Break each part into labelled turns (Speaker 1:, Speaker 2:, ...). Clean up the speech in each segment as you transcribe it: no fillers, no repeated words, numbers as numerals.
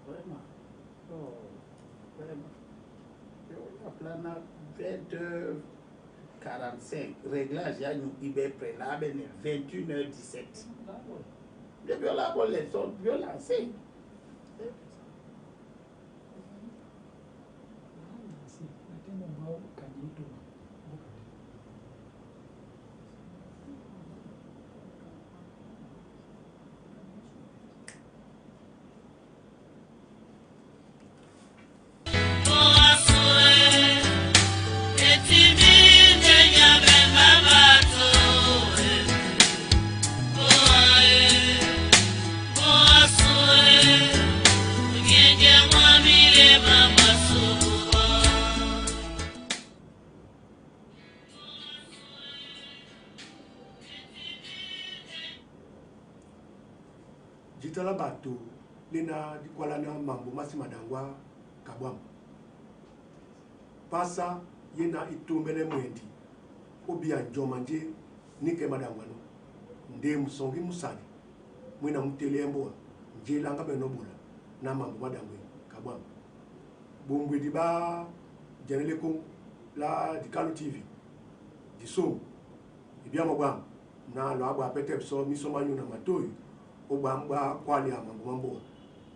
Speaker 1: vraiment. Oh, vraiment. La plana 20h45. Réglage, il y a une IB prénable, 21h17. Les violents, les sont violencés.
Speaker 2: Jitala bato lena dikwala na mambo masi madangwa kabwam pasa yena itumbele mwendi obia njoma nje nike madangwa no nde musongi musani mwina mtelembo nje langa benobula na mambo madangwe kabwam bongwe diba janeleko la dikalo TV diso ibia mabwam na lo abwa pete so misomanyu na matoyi obamba kwali amambo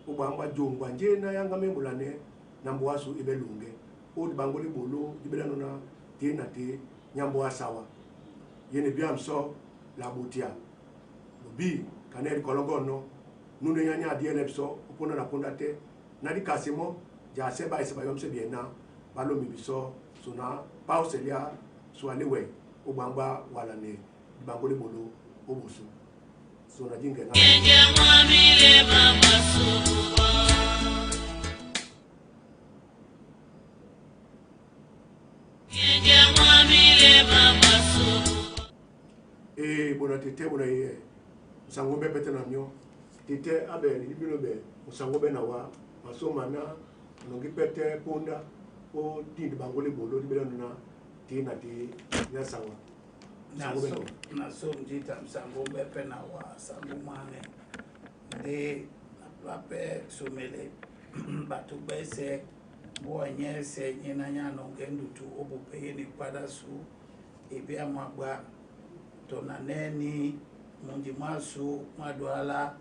Speaker 2: obamba jongwa nje na yanga membulane na mbwasu ibelunge odi bangoli bolo dibelano na tina te nyambo asawa yene biamso la botia lobi kaneri kologono nune nyanya dienepso opona na pondate na dikasimo ja seba iseba yomse biena balo mibiso sona pauselia swalewe obamba wala ne bangoli bolo obusu sona jinge na bona tete bona ye sangombe bete na myo tete abe libilo be sangombe na wa masoma na nongi pete ponda o tindi bangole bolo libilo na tina ti ya sawa
Speaker 1: na so mjita msangombe pe na wa sangomane de lape somele batu bese boanye se nyina nyano ngendutu obupe ni pada su ebe amagba tona neni munji masu madwala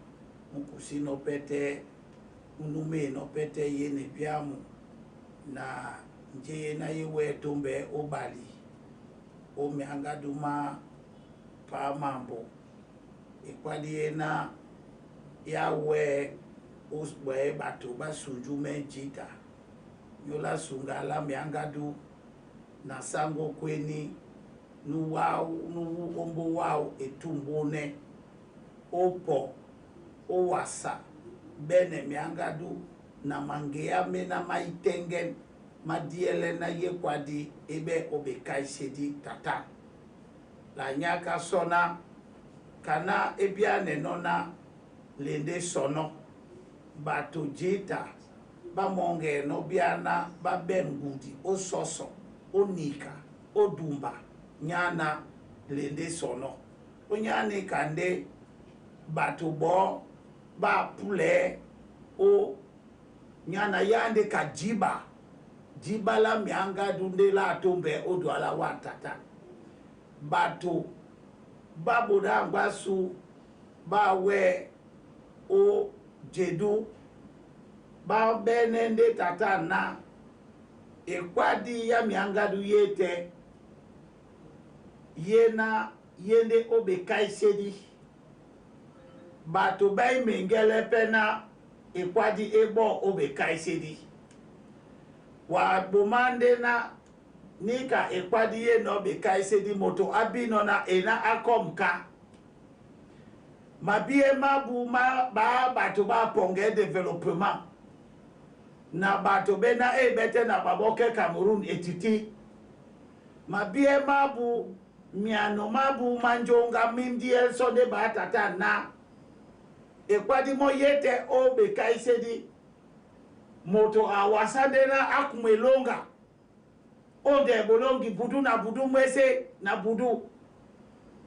Speaker 1: mukusino pete unume no pete yene biamu na nje na yewe tumbe obali o miangaduma pa mambo ikwadi na yawe uswe batu basuju menjita yola sungala miangadu na sango kweni nu ombo wao etumbone opo owasa bene miangadu na mangea mena maitengen madiele na yekwadi ebe obekaisedi tata la nyaka sona kana ebiane nona lende sono bato jita ba monge no biana ba bengudi o soso o nika o dumba nyana lende sono o nyane kande bato bo ba pule o nyana yande kajiba jibala mianga dunde la tombe o dwala watata bato baboda ngbasu ba we o jedu ba benende tata na ekwadi ya miangadu yete yena yende obekaisedi bato bai mengele pena ekwadi ebo obekaisedi wa bomande na nika ekwadi ye no bekaisedi moto abino na ena akomka mabie mabu ba bato ba ponge development na bato bena ebete na baboke Cameroon etiti mabie mabu miano mabu manjonga mindie so de batata na ekwadi mo yete o bekaisedi moto awasande na akumelonga ode bolongi budu na budu mwese na budu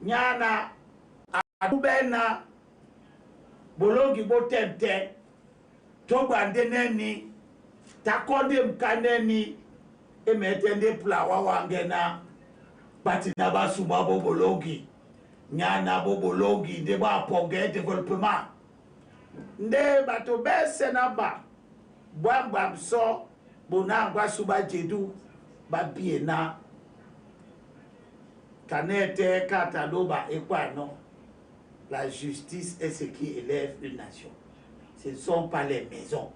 Speaker 1: nyana adubena bolongi botemte togande neni takonde mkaneni emetende plawa wangena batina basuma bobologi nyana bobologi de ba ponge développement nde bato bese na ba bwamba so bonangwa suba jedu babiena kanete kataloba ekwano. La justice est ce qui élève une nation. Ce ne sont pas les maisons,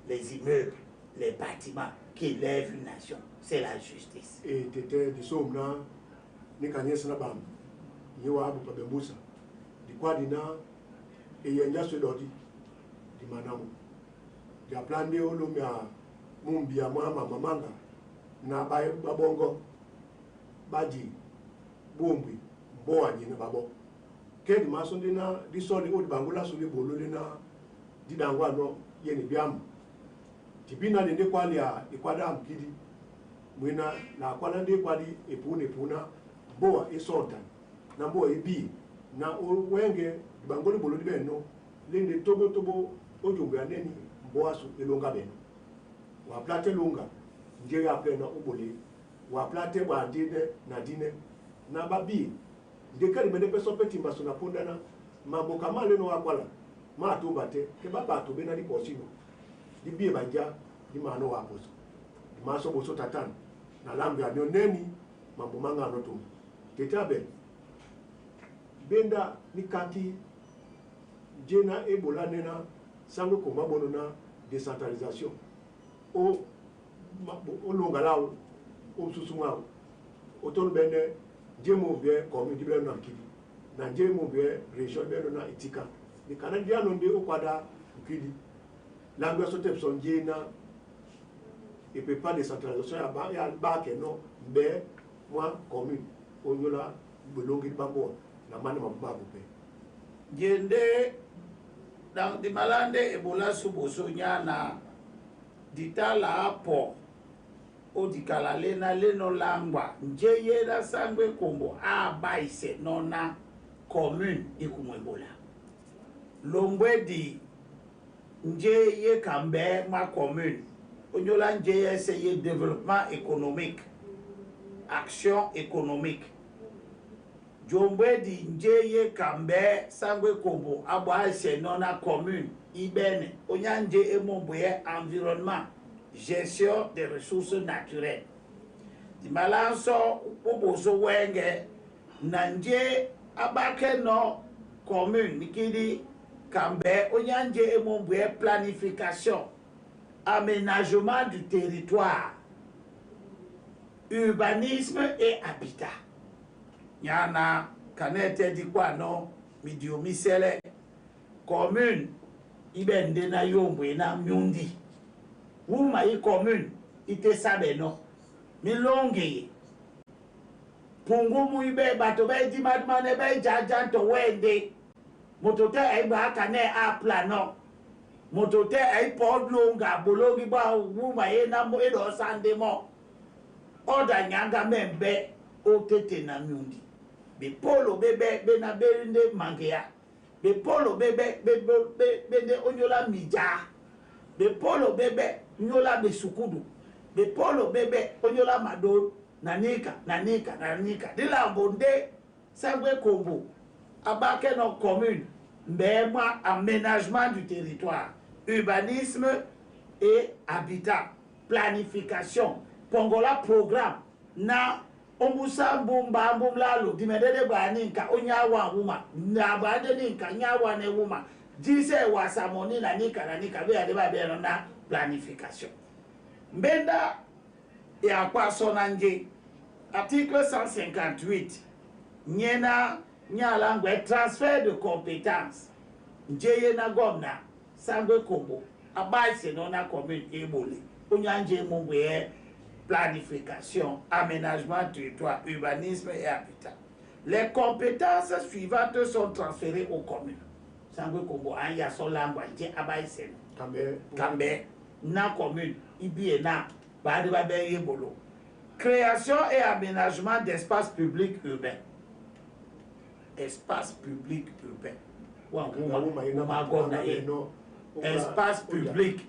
Speaker 1: les immeubles, les bâtiments qui élèvent une nation. C'est la justice.
Speaker 2: Et t'étais de somna ni kanyes na bam ni wa abu pa bembusa di kwa dina e yenya so dodi di manamu di aplande olo mia mumbia mama mamanga na babongo baji bombi mboa ni na babo kedi masonde na di soli o di bangula so le bolo le na di dangwa no ye ni biam tibina de kwali ya ikwada mkidi mwina na kwala de kwali epuna boa esonta na boa ebi na wenge bangoli bolo di beno lende tobo ojumbe aneni boa su elonga beno wa plate longa nje ya plena obole wa plate ba dine na dine na babi de kari mede peso peti maso na pondana maboka male no akwala ma to bate ke baba to bena di posino di bie banja di mano wa poso di maso boso tatan na lambi anyo neni mambo manga no to tetabe benda ni kati jena ebola nena sango ko mabono na décentralisation o longa lao o susuma o to bene jemo bien comme di bena kidi na jemo bien région beno na itika ni canadien no de o kwada kidi langue so tepson jena et peut pas décentralisation ya ba ke no be moi commune onyola bolongi bambo na mane mababa pe
Speaker 1: jende dans di malande ebola suboso nyana ditala apo o dikala lena leno langwa njeye na sangwe kombo a baise nona commune ikumu ebola longwe di njeye kambe ma commune onyola njeye essayer développement économique action économique jombe di njeye kambe sangwe kombo abwa se nona commune ibene onyanje emomboye environnement gestion des ressources naturelles di malanso oboso wenge nanje abake no commune nikidi kambe onyanje emomboye planification aménagement du territoire urbanisme et habitat nyana kanete di kwano midiomisele commune ibende na yombwe na myundi wuma i commune ite sabeno milongi pungumu ibe bato be di madmane be jajanto wende motote ai ba kane a plano motote ai podlonga bolongi ba wuma e na mo edo sande mo oda nyanga membe o tete na myundi be polo bebe be na berinde mangea be polo bebe be de onyola mija be polo bebe nyola be sukudu be polo bebe onyola mado nanika dila bonde sangwe kombo abake no commune mbema aménagement du territoire urbanisme et habitat planification pongola programme na ombusa mbumba mbumlalo dimedede baninka onyawa wuma na bade ninka nyawa ne wuma dise wasamoni na nika be ade ba be na planification mbenda ya kwa sonanje article 158 nyena nyala ngwe transfert de compétences njeye na gomna sangwe kombo abaise no na commune ebole onyanje mongwe planification, aménagement du territoire, urbanisme et habitat. Les compétences suivantes sont transférées aux communes. Sangwe kombo anya solangwa nje abaise kambe na commune ibiena ba de ba be yebolo. Création et aménagement d'espaces publics urbains. Espace public urbain. espace public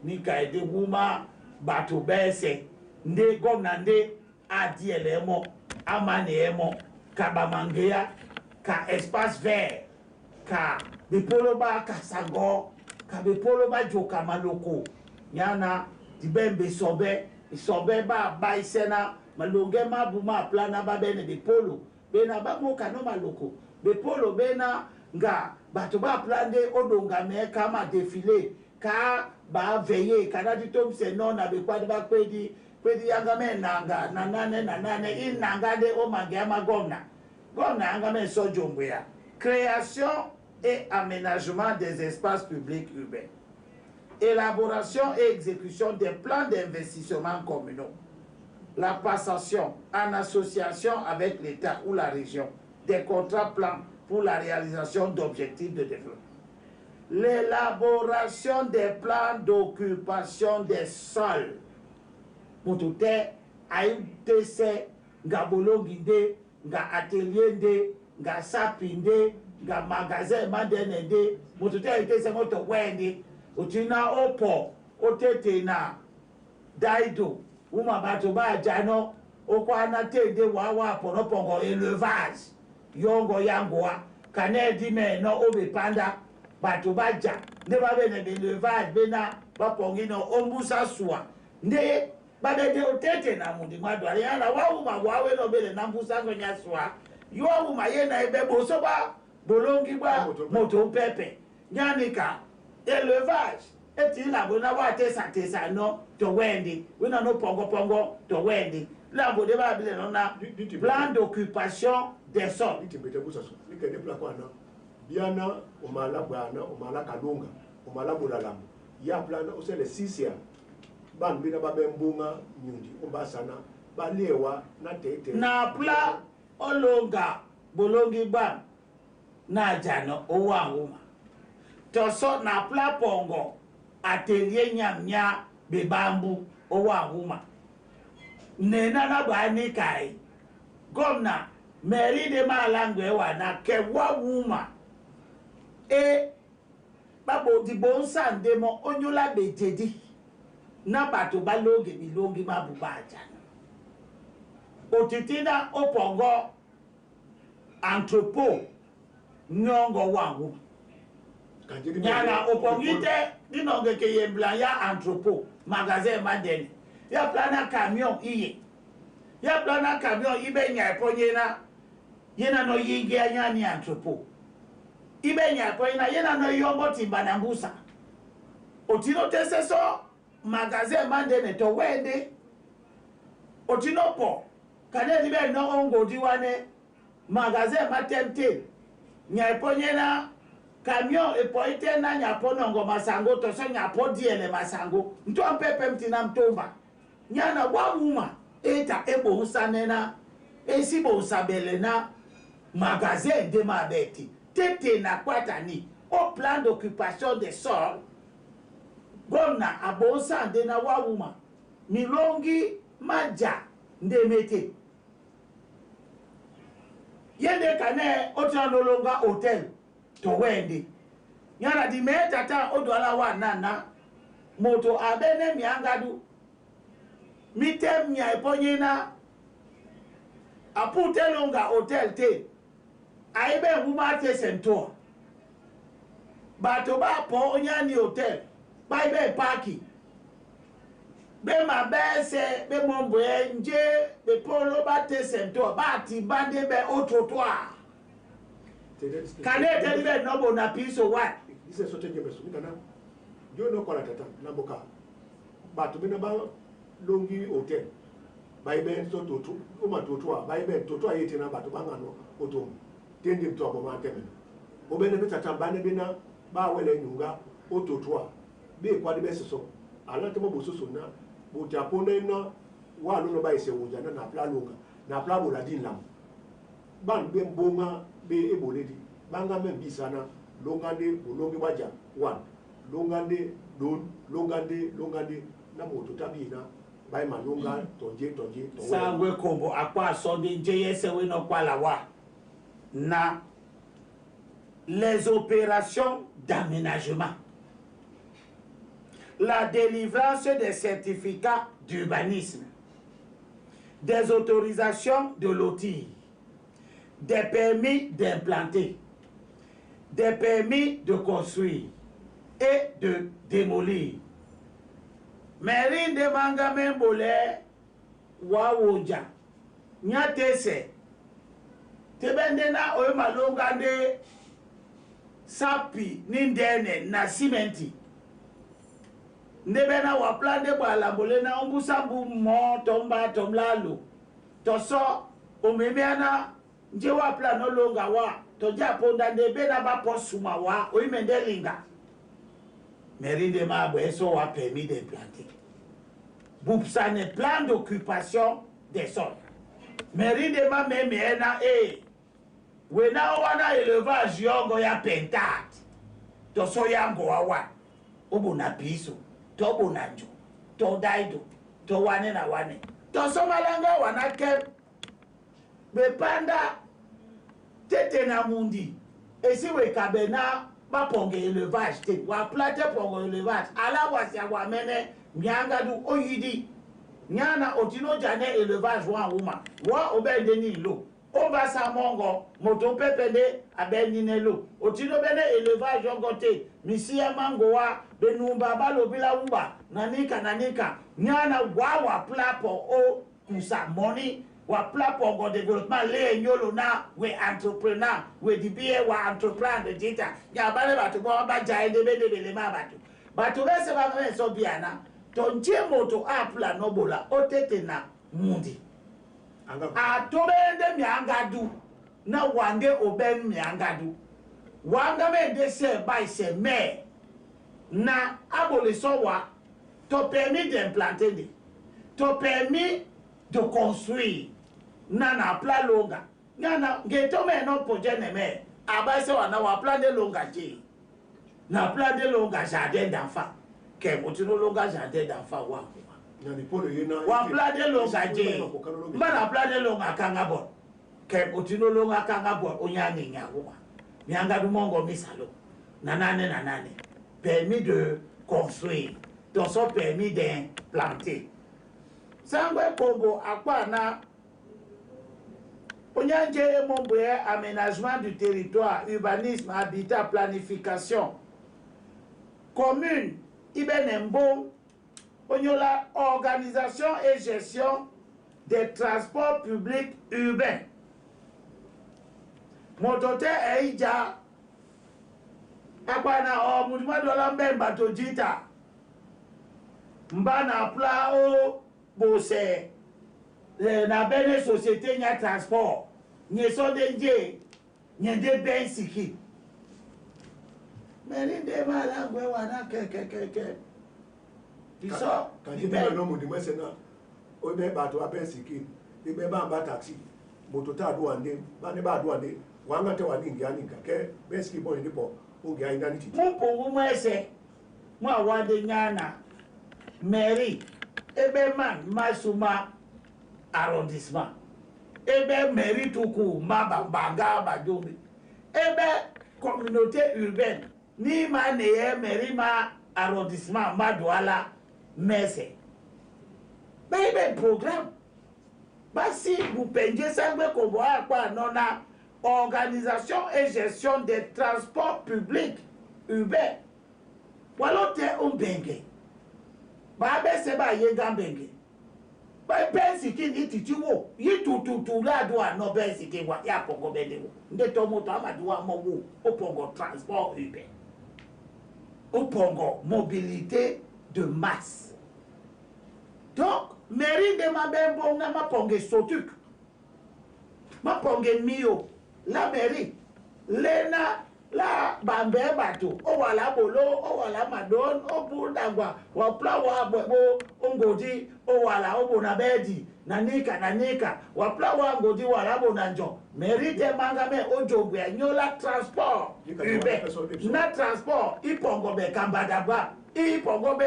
Speaker 1: ni ka ede wuma bato bese nde gomna nde adielemo amanemo kabamangea ka espace vert ka bipolo ba kasango ka bipolo ba joka maloko nyana dibembe sobe ba isena malonge mabuma plana ba bene bipolo bena ba moka no maloko bipolo bena nga bato ba plande odonga me kama défilé ka ba veiller kana ditom se non na be kwadi ba kwedi yanga me nanga na nane inanga de o magama gomna anga me so jombea création et aménagement des espaces publics urbains, élaboration et exécution des plans d'investissement communaux, la passation en association avec l'État ou la région des contrats plans pour la réalisation d'objectifs de développement, l'élaboration des plans d'occupation des sols. Moutouté, aïmtese, nga bolongide, nga atelier, nga sapinde, nga magasin mandenende, moutouté aïmtese moto wende, utina opo, otete na daido, uma bato ba jano, okwa anate de wawa ponopongo élevage, yongo yangoa, kane dime no obe panda, bato ba ja, ne ba bene élevage, bena, bapongino, ombusa swa, ne, babede otete na mundi mwadwale yana wauma wawe no bele na mbusango nyaswa yo uma yena ebe bosoba bolongi ba moto pepe nyanika élevage eti la bona wa tesa no to wendi wina no pongo to wendi la bode ba bele no na plan d'occupation des sols
Speaker 2: itembete busaso nikende pla kwana biana omala bwana omala kalunga omala bulalamu ya plan osele 6 ya ban bina babembunga nyundi ombasana balewa na tete
Speaker 1: na pla olonga bolongi ban na jano owanguma toso na pla pongo atelier nyamnya bebambu owanguma nena na bani kai gomna meri de malangwe wana kewa wuma babo di bonsa ndemo onyola bejedi na bato balonge milongi mabubaja otitina opongo entrepôt nyongo wangu nyana opongite dinonge ke yembla ya entrepôt magasin madeni ya plana camion iye ya plana camion ibe nya eponyena yena no yinge anyani entrepôt ibe nya eponyena yena no yombo timbana mbusa otino teseso magasin mandene to wende otinopo kane dibe no ongo diwane magasin matemte nya eponyena camion epoite na nya ponongo masango to so nya podiele masango nto ampepe mtina mtomba nyana wawuma eta ebo usanena esibo usabelena magasin de mabeti tete na kwatani au plan d'occupation des sols gomna abonsa nde na wawuma milongi maja ndemete yende kane otanolonga hotel to wende nyana di metata odwala wa nana moto abene miangadu mitem nya eponyena aputelonga hotel te aibe huma te sento bato ba po onyani hotel baibe paki be mabese be momboe nje be polo ba te sento ba ti bande be ototoa kanete libe nobo na piso wa
Speaker 2: ise sote nyebeso nikana yo no kola tata na boka bato bena ba longi hotel baibe so toto o ma totoa baibe totoa yete na bato bangano otom tende mto abo ma temeno obene betata bane bena ba wele nyunga ototoa be kwa de besoso ala temo bososo na bo japone na wa lo no ba ise wuja na pla longa na pla bo la din lam ban be mbonga be eboledi banga membisana longande bolongi waja one longande don longande na moto tabina bai malonga tonje
Speaker 1: sangwe kombo akwa sonde nje yese we no kwala wa na les opérations d'aménagement la délivrance des certificats d'urbanisme, des autorisations de lotir, des permis d'implanter, des permis de construire et de démolir. Mairie de Mangamembole, Wawoja, Nyatese, Tebendena Oemalongande, Sapi, Nindene, na Cimenti. Nebena waplande Balambole na Umbusambu Mo, Tomba, Tomlalo. Toso, Omemeana, Njewa plano longa wa, Toja Ponda Nebena Baposuma wa, Oimendelinga. Mairie de Mabweso a permis d'implanter. Boupsane plan d'occupation des sols. Mairie de Mamemena et Wena wana élevage yongo ya pentat. To so yango awa. Obo na piso. To bonanjo. To daido. To wane na wane. To so malanga wana kem. Bepanda tete na mundi. Esi we kabena ba ponge élevage te. Wa plate ponge élevage. Ala wasi ya wamene mianga du oyidi. Nyana otino jane élevage wa wuma. Wa obende ni lo. Oba samongo, moto pepende abenine lo. Otino bene élevage ongote, misia mangoa, benumba balo bila uba, nanika. Nyana wa plapo o kusa money, wa plapo go development le nyolo na we entrepreneur, we dibie wa entrepreneur de jita. Ya bale batu bo ba jaide bele mabatu. Batu bese ba so biana, tonje moto apla nobola otete na mundi. Atobende miangadu na wande oben miangadu wanga me dese by se me na abolition wa to permis d'implanter to permis de construire na plan longa na geto me no projet ne me abase wa na wa plan de longa ji na plan de longa jardin d'enfant ke motino longa jardin d'enfant wa wa plade longa je mana plade longa kanga bon ke otino longa kanga bon onyane nyawo nyanga du mongo misalo nanane permis de construire donc son permis d'implanter sangwe kombo akwana onyanje momboye aménagement du territoire urbanisme habitat planification commune ibenembo Onyola, organisation et gestion des transports publics urbains. Motote eija akwana o mudima dola mbemba tojita mbana pla o bose na bene société nya transport nye sondenje nye de bensiki merinde mala ngwe wana ke Iso,
Speaker 2: kanjibela no mundi mwesena obe bato abesiki ibe bamba taxi moto ta duande bane ba duande wanga te waningi aninga ke besiki boy ndipo ungi ainda niti
Speaker 1: mupo mwese mwa wande nyana mairie ebe man masuma arrondissement ebe mairie tuku mabanga badumbi ebe communauté urbaine ni maneye mairie ma arrondissement madouala Mese. Baby programme. Basi vous peignez ça comme quoi nona organisation et gestion des transports publics urbains. Walote umbenge. Babe seba yenga mbenge. Ba pensi ki ni titiwo. Yi tu la doa no pensi ki wa ya pongo bende wo. Ndeto moto amadua mo wo o pongo transport urbain. O pongo mobilité de masse. Donc, mairie de Mabembo na maponge sotuk. Maponge mio. La mairie. Lena la bambe bato. O wala bolo, o wala madon, o bundagwa. Wapla wa bwebo, ngodi, o wala o bonabedi. Nanika. Wapla wa ngodi wala bonanjo. Mairie de Mangame ojogwe nyola transport. Ube. Na transport. Ipongo be kambadaba. Ipongo be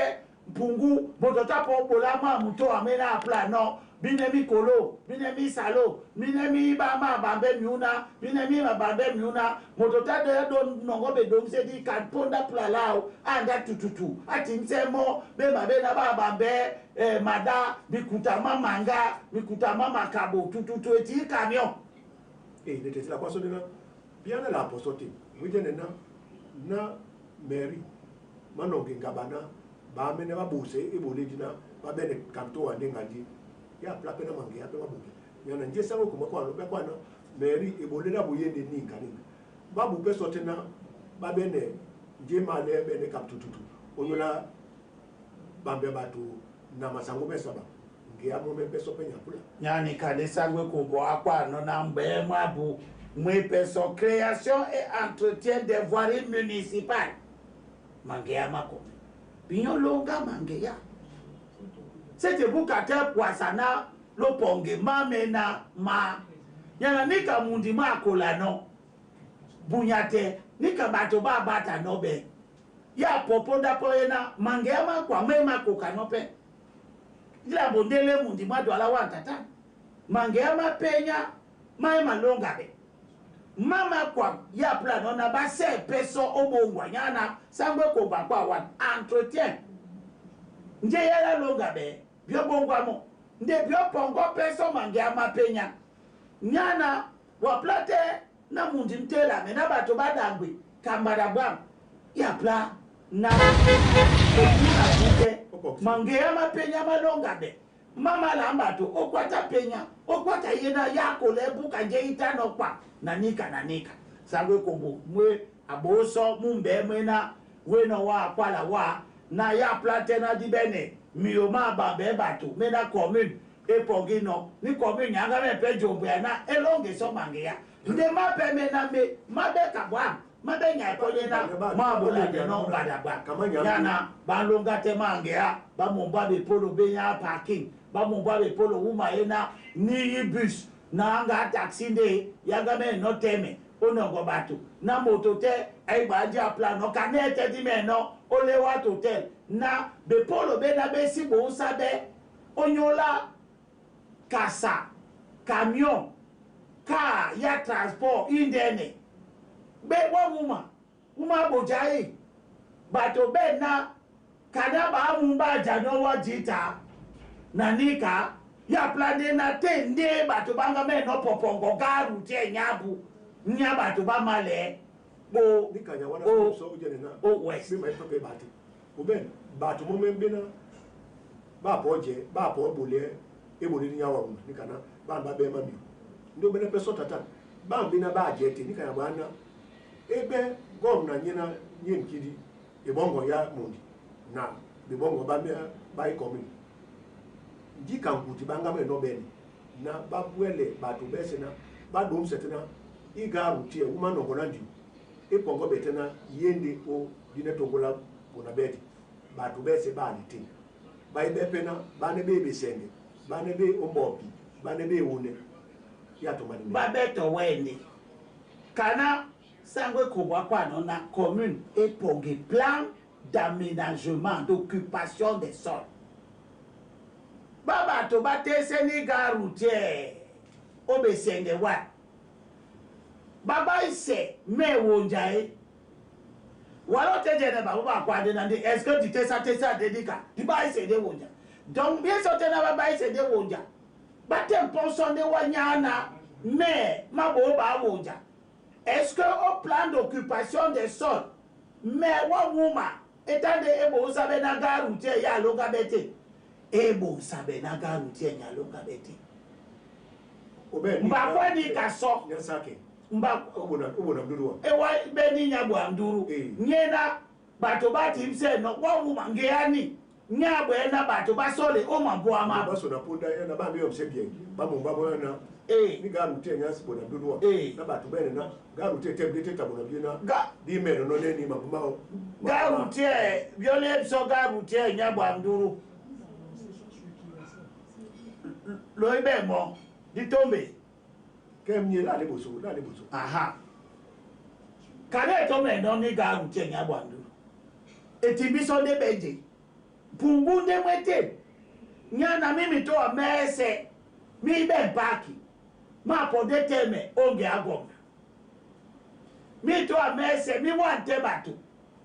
Speaker 1: Pungu, Bototapo, Bolama, Muto, Amena, Plano, binemi kolo binemi salo binemi bama bambe miuna binemi bambe miuna motota de don nongo be don se di kan ponda plalao anda tututu atimsemo be mabe na ba bambe mada bikutama manga bikutama makabo tututu eti camion
Speaker 2: nete la poisson na bien la posote mujene na mairie manonge ngabana ba mene ba buse ibole dina ba bene kanto wa ngadi ya plape na mangi ya pema buke yana nje sango kuma kwa lobe kwa na mairie ibole na buyende ni ngani ba bu pe sote na ba bene nje male bene kaptututu onyola bambe batu na masango mesaba ngia mo me peso penya kula
Speaker 1: yani kanisa gwe kubo akwa no na mbe mabu mwe peso création et entretien des voiries municipales mangia mako binyo longa mangia c'était bukata poisana lo ponge mamena ma yana nika mundi makola no bunyate nika bato ba bata no be ya poponda poena mangia makwa mema kokanope ila bondele mundi madu ala wantata mangia mapenya mai malonga be mama kwa ya plan na ba se peso obongwa nyana sangwe ko ba kwa wan entretien nje yala longa be bio bongwa mo nde bio pongo peso mangia mapenya nyana wa plate na mundi mtela me na bato badangwe kambara bwa ya plan na mangia mapenya malonga be mama lambato okwata penya okwata yena yako lebuka nje itano kwa nanika sangwe kombo mwe aboso mumbe mwena weno wa kwala wa na ya plate na dibene mioma bambe bato mena commune epogino ni commune nyanga me pejombo na elonge so mangia nde mape mena me mabeka bwa mabenya eponyena mabola de no badaba yana balonga te mangia ba momba be polo benya parking ba momba be polo uma ena ni bus na anga taxi nde yanga me no teme onongo bato na moto te ai ba ja plan no kanete di me no ole wa hotel na be polo be na be si bo sabe onyola kasa camion car ya transport indene be wa uma bojai bato be na kada ba mu ba jano wa jita na nika ya plane na tende bato banga me no popongo garu tie nyabu nya bato ba male bo
Speaker 2: nikanya wana so ujene na
Speaker 1: west
Speaker 2: be mai toke bati oben bato mo membe na ba poje ba po bole ebole ni yawa mu nikana ba be mami ndo bene peso tata ba mbina ba jete nikanya bwana ebe gomna nyina nyemkidi ebongo ya mundi na bebongo ba me ba ikomi jika nkuti banga me no beni na babwele batu besena badum setena igaru tie uma no gonandi epongo betena yende o dine tongola bona beti batu bese bani tin bai bepena bane bebe senge bane be ombopi bane be wone ya to mani
Speaker 1: babeto wene kana sangwe kubwa kwa no na commune eponge plan d'aménagement d'occupation des sols baba to batese ni garute obesenge wa baba ise me wonjae walo tejene baba kwa de na est-ce que tu tesa de dika di ba ise de wonja donc bien sorte na baba ise de wonja batem ponson de wanyana mais mabo ba wonja est-ce que au plan d'occupation des sols mais wa wuma etande ebo sabe na garute ya longa bete ebo sabe na garutie nyalonga bete mba kwa ni kaso
Speaker 2: nyasake
Speaker 1: mba
Speaker 2: ubona mduru
Speaker 1: ewa beni nyabo amduru nyena bato bati mse no wa wuma ngeani nyabwe na bato basole o mambo ama
Speaker 2: baso na punda na ba mbiyo msebie ba mumba bona ni garutie nyasi bona mduru na bato bene na garutie tembe tabona bina di meno no neni mabuma
Speaker 1: garutie viole so garutie nyabo amduru loibe mo ditombe
Speaker 2: kemnye la leboso
Speaker 1: aha kale to me no ni garu tenya bwandu etibiso de beje pungunde mwete nyana mimi to amese mi ben paki ma pode teme onge agomna mi to amese mi wante bato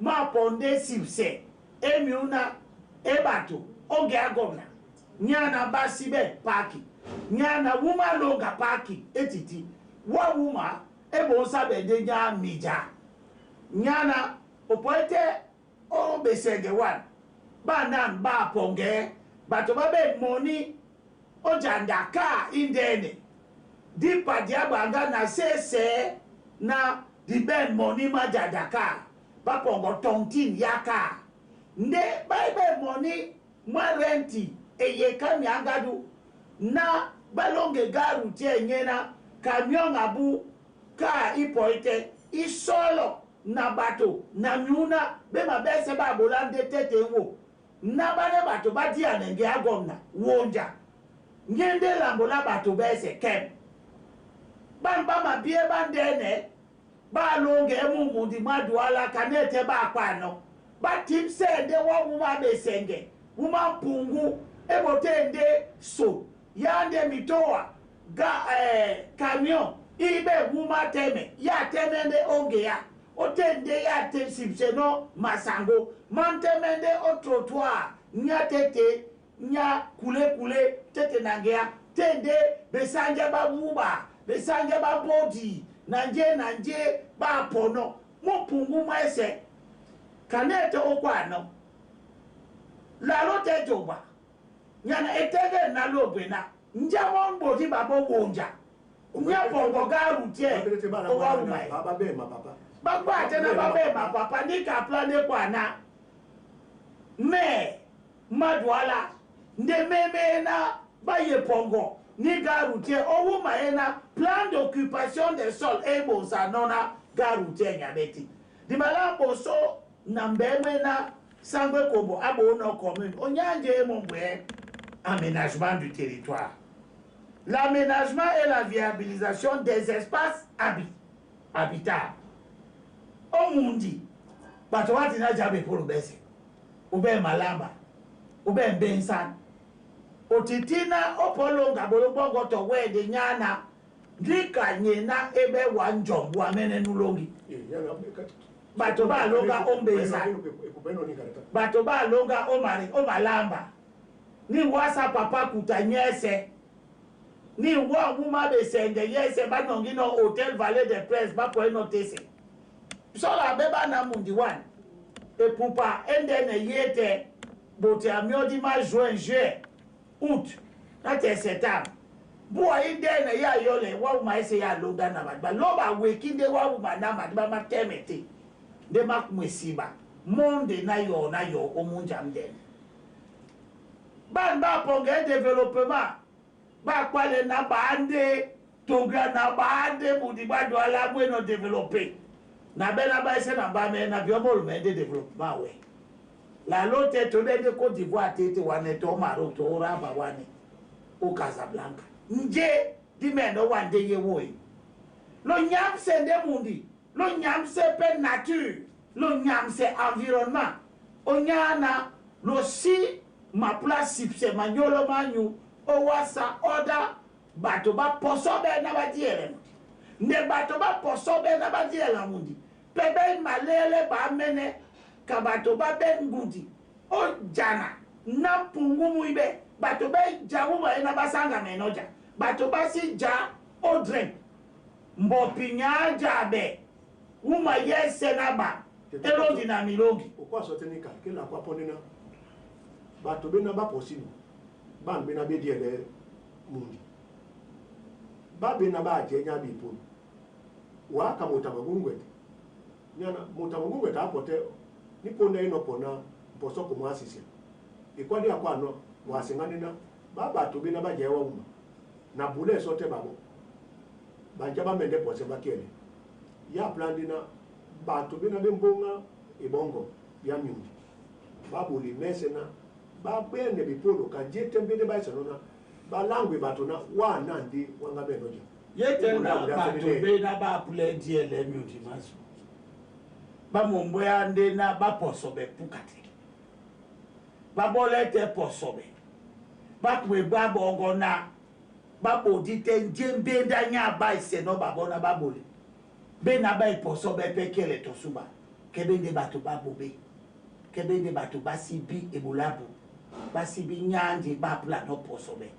Speaker 1: ma ponde sipse emi una e bato onge agomna nyana basibe paki nyana wuma longa paki etiti wa wuma ebo sabe de nya mija nyana opoete o besege wan ba nan ba ponge bato babe moni o jandaka indene di padiabanga na sese na di ben moni ma jandaka ba pongo tontin yaka nde baibe moni ma renti eye kami angadu na balonge garu tie nyena camion abu ka ipoite isolo na bato na miuna be mabese ba bolande tete wo na bane bato badi anenge agomna wonja ngende lambola bato bese kem bamba mabie bandene ba longe mumundi madwala kanete ba kwano ba timse de wo wuma besenge wuma pungu ebotende so yande mitoa ga camion ibe wuma teme ya temende onge ya otende ya te sipseno masango mantemende o trottoir nya tete nya kule tete nangea tende besanje ba wuba besanje ba body nanje ba pono mo pungu maese kanete okwano la lote joba nyana etege na lobena njamo mboti babo wonja nya bongo garu tie o wa mai
Speaker 2: baba be ma papa
Speaker 1: bagba tena babe ma papa ni ka plane kwana me madwala nde meme na baye pongo ni garutie owu maena plan d'occupation des sols e bo sanona garutie nyabeti di malambo so na mbeme na sangwe kobo abo no commune onyanje mombwe aménagement du territoire. L'aménagement et la viabilisation des espaces habitables. Au mundi, bato wati na jabe polo bese. Ube malamba, ube bensan. Otitina opolo ngabolo bongo to wede nyana. Ndika nyena ebe wanjombu amene nulongi. Bato ba longa ombensan. Bato ba longa omalamba. Ni wasa papa kutanyese. Ni wa wuma besenge yese ba nongino Hotel Vallée des Princes ba po enotese. Sola beba na mundi wan. E pupa endene yete bote amiodi ma juin, août. Nate septembre. Bua indene ya yole wa wuma ese ya longa na madba. Loba wekinde wa wuma na madba matemete. De makumesiba. Monde na yo omunja mdene. Ban ba ponge développement. Ba kwale na bande tonga na bande mudi ba do ala bueno développer. Na bela ba ese na ba me na biomol me de développement we. La lote to de Côte d'Ivoire tete wane to Maroc to raba wane o Casablanca. Nje di me no wande ye wo. Lo nyam se de mundi, lo nyam se pe nature, lo nyam se environnement. Onyana lo si ma place sipse manyolo manyu o wasa oda bato ba posobe na badiele ne bato ba posobe na badiele mundi pebe malele ba mene ka bato ba bengudi o jana na pungumu ibe bato ba jawu ba na basanga menoja bato ba si ja o drink mbopinya jabe uma yese na ba elo dinamilogi
Speaker 2: o kwa sotenika ke la kwa ponena bato bena ba possible ban bena be diele mundi ba bena ba je nya bi pon wa ka motamagungwe nyana motamagungwe ta pote ni pona ino pona poso ko mwasisi e kwa dia kwa no wa singane na ba bato bena ba je wa uma na bule sote babo ba jaba mende pose ba kele ya plan dina bato bena be mbonga e bongo ya myundi babuli mesena ba bene bipolo ka jete mbede ba sanona ba langwe batona wa nandi wanga benoja
Speaker 1: yete na bato bena ba pule diele myundi maso ba mombo ya nde na ba posobe pukate ba bolete posobe ba kwe ba bongo na babo dite njembe ndanya ba iseno babona babole be na ba iposo be pekele to suba kebe nde bato babobe kebe nde bato basibi ebulabu basibi nyanje ba plan no poso be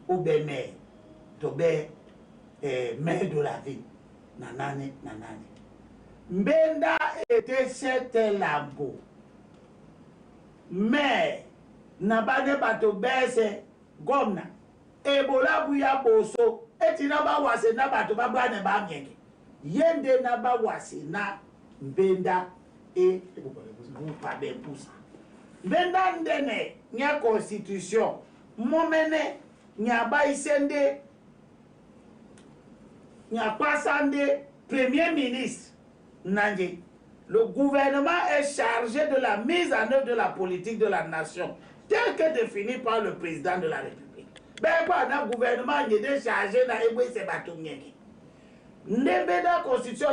Speaker 1: ou be me to be maire de la ville nanane Mbenda était cette lampo mais nabane bato bese gomna ebola buya boso etina ba wase na bato babane ba ngenge yende na ba wase na mbenda e bupa be pusa mbenda ndene nya constitution momene nya ba isende nya pasande premier ministre Nandi. Le gouvernement est chargé de la mise en œuvre de la politique de la nation, telle que définie par le président de la République. Ben quoi, le gouvernement est chargé de la constitution.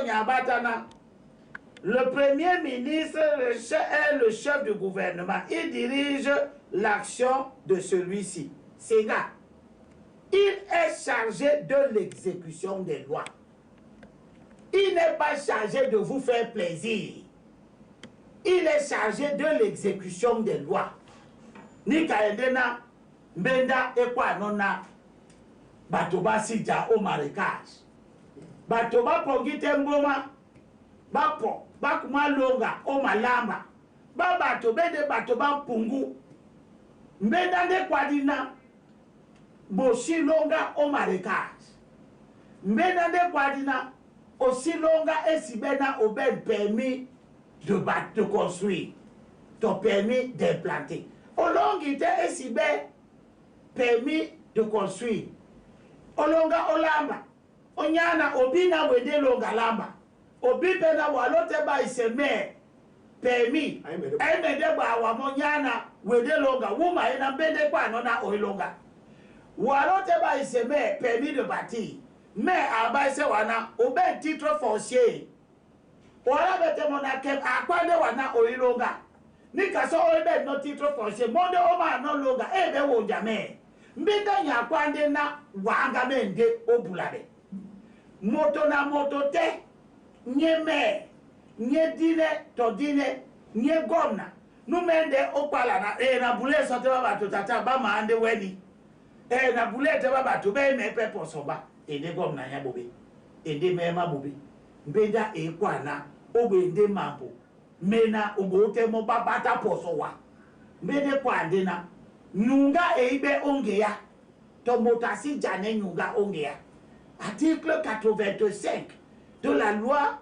Speaker 1: Le premier ministre est le chef du gouvernement. Il dirige l'action de celui-ci. C'est là. Il est chargé de l'exécution des lois. Il n'est pas chargé de vous faire plaisir. Il est chargé de l'exécution des lois. Nikaendena, Mbenda et quoi nona, Batoba Sidja au marécage. Batoba Pogite Mboma, Bapo, Bakuma Longa au Malamba, Batobe de Batoba Pungu, Mbenda de Kwadina, Boshi Longa au marécage. Mbenda de Kwadina, aussi longa et si bena au ben permis de construire, ton permis d'implanter. Au long ite et si ben permis de construire. Au longa au lamba, au nyana obina wede longa lamba. Obi pena walote ba iseme permis. Aime de ba wa monyana wede longa. Wuma ena bende kwa nona oilonga. Walote ba iseme permis de bâtir. Mais à base wana au ben titre foncier wala bete monake akwande wana oilonga ni kaso obe no titre foncier monde o ma no longa ebe wo jame mbinda nya kwande na wanga mende obulabe moto na moto te nyeme nye dine to dine nye gomna nu mende opala na na bule sote baba to tata ba ma ande weni na bule te baba to be me pe posoba ende gom na ya bobe ende mema bobe mbenda ekwana ogbe mambo mena ogote mo babata posowa mbede kwande na nyunga eibe ongeya to motasi jane nyunga ongeya article 85 de la loi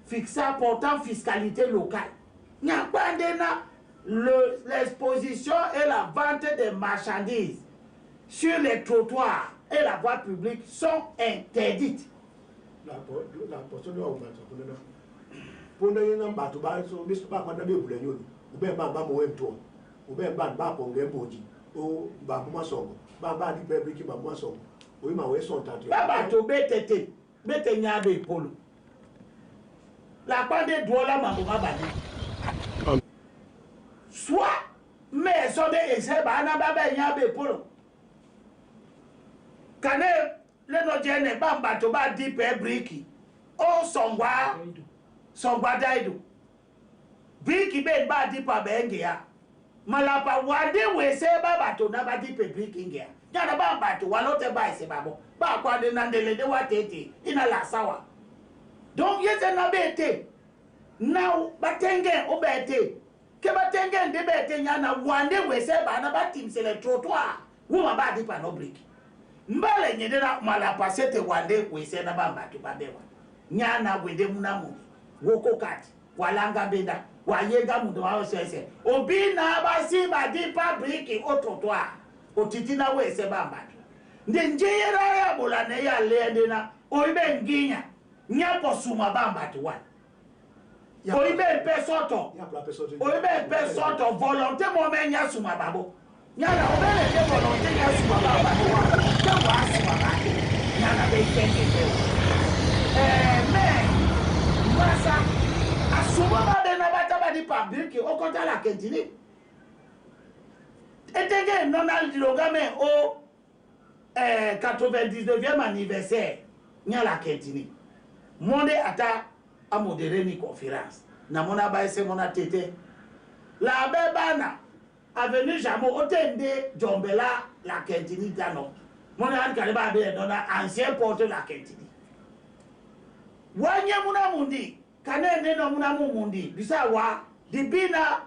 Speaker 1: fixant portant fiscalité locale nya kwande na l'exposition et la vente des marchandises sur les trottoirs et la voie publique sont interdites.
Speaker 2: La portion de la pour nous, pas tout bas, so Mr. Papa n'a pas voulu nous. Ou bien Bamba Moento, ou bien Bamba Pongue Boji, ou Bamba Songo, Bamba di Baby qui Bamba Songo. Oui, ma ouais son tante.
Speaker 1: Baba to bete bete nyabe polo. La pande dola mamboma bani. Soit mais son de ese bana baba nyabe polo. Kane le no jene bamba to ba di pe briki o songwa daidu briki be ba di pa benge ya malapa wade we se baba to na ba di pe briki ngia jana bamba to walote ba ise babo ba kwa de nandele de watete ina la sawa donc yete na bete now batenge obete ke batenge de bete nyana wande we se ba na ba tim se le trottoir wuma ba di pa no briki mbale nyedera mala pasete wande wese na bamba to babewa nyana wende munamu woko kati walanga benda wayega mundo wa sese obi na basi badi public au trottoir otitina wese bamba ndenjera ya bolana ya lende na oibe nginya nyapo suma bamba to wa oibe pesoto volonté mo menya suma babo nyana obele ke volonté ya suma baba to wa mais Massa asuma de na bata di public o konta la kentini etenge nona logame o 99e anniversaire nya la kentini monde ata a modéré ni conférence na mona ba ese mona tete la bebana avenue Jamo otende Jombela la kentini tano mona an kaliba be dona ancien porte la kentini wanye muna mundi kanene no muna mundi bisa wa dibina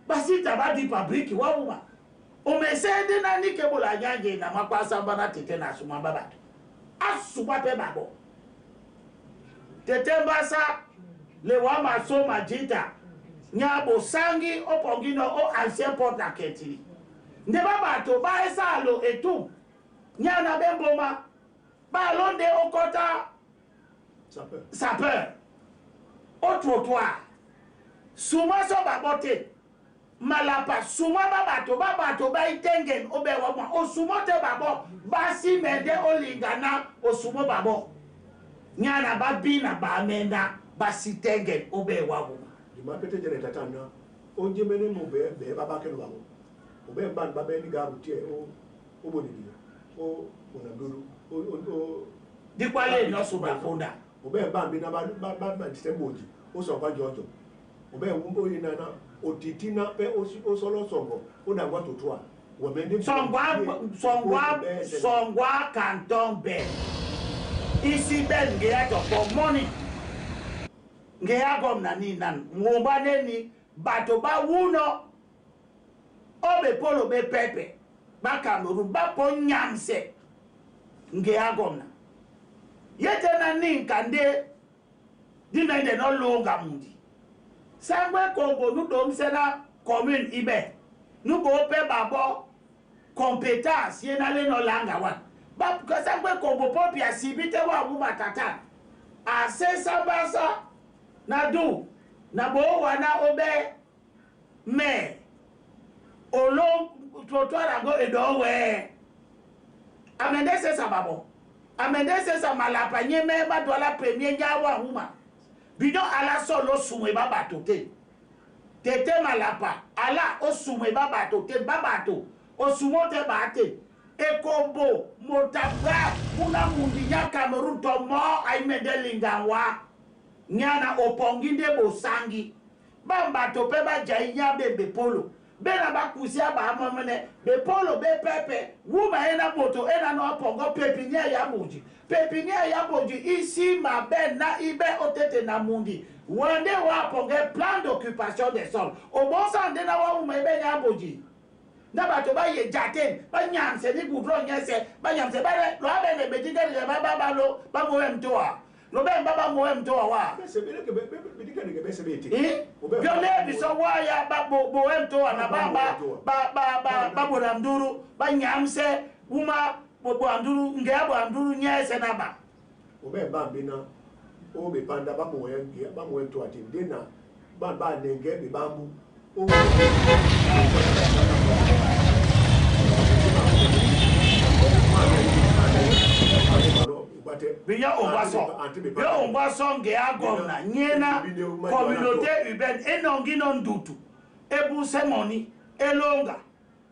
Speaker 1: basita ba di fabrique wa uma umesende na nikebola nyange na makwasa bana tete na suma baba asuba pe babo tete mbasa le wa maso majita nyabo sangi opongino o ancien porte la kentini nde baba to ba esalo etu nyana bemboma ba londe okota sapeur au trottoir souma so babote malapa souma babato ba itengen obewa mwa o sumo te babo basi mende olingana o sumo babo nyana babina ba menda basi tengen obewa mwa
Speaker 2: ma pete jere tatana o jemene mo be baba ke lwa o be ban baba ni garu tie o bonidi o onanduru o
Speaker 1: di kwale no so ba fonda
Speaker 2: o be ban bi na ba disemboji o so kwa jojo o be wumbo ina na o titina pe o solo songo o na gwa totoa wo mende songwa canton ben
Speaker 1: isi ben ngeya to for money ngeya gom na ni nan ngomba neni bato ba wuno obe polo be pepe ba Cameroun ba ponyamse ngeya gom na yete na ni kande dina de no longa mundi sangwe kongo nu dom sena commune ibe nu bo pe babo compétence yena le no langa wan ba ko sangwe kongo popi asibite wa bu matata asesa basa na du na bo wana obe me olo trottoir ago edowe amende sesa babo amende sesa malapa nyeme ba dola premier nyawa huma bido ala solo sume babato te tete malapa ala o sume babato te babato o sumo te bate ekombo motabra kuna mundi nya Cameroun to mo aimede lingawa nyana oponginde bosangi bambato pe ba jainya bebe polo bena ba kusia ba amamene be polo be pepe wuma ena moto ena no pongo pepinia ya muji pepinia ya muji ici ma ben na ibe otete na mundi wande wa ponge plan d'occupation des sols au bon sens de na wa wuma ibe ya muji na bato ba ye jaten ba nyamse ni gudro nyese ba nyamse ba lo abe ne bedide de ba lo ba mo emtoa no be baba mo emtoa wa
Speaker 2: sebele ke bedika ne ke be sebete
Speaker 1: biole biso wa ya ba bo emtoa na ba bo ramduru ba nyamse uma bo amduru nge abo amduru nyese na ba
Speaker 2: obe ba bina o be panda ba mo emtoa ti dena ba ne nge be bambu
Speaker 1: biya ombaso nge agomna nyena communauté urbaine enongi non dutu ebu semoni elonga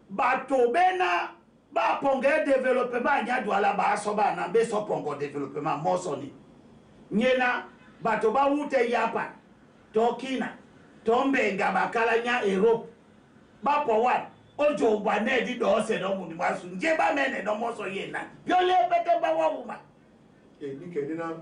Speaker 1: bato bena ba ponge développement nya douala ba so ba na be so pongo développement mosoni nyena bato ba wute yapa tokina tombenga bakala nya Europe ba powan ojo gba na di do se do mu ni masu nje ba mene do mo so yena biole pete ba wa wuma
Speaker 2: ni ke ni na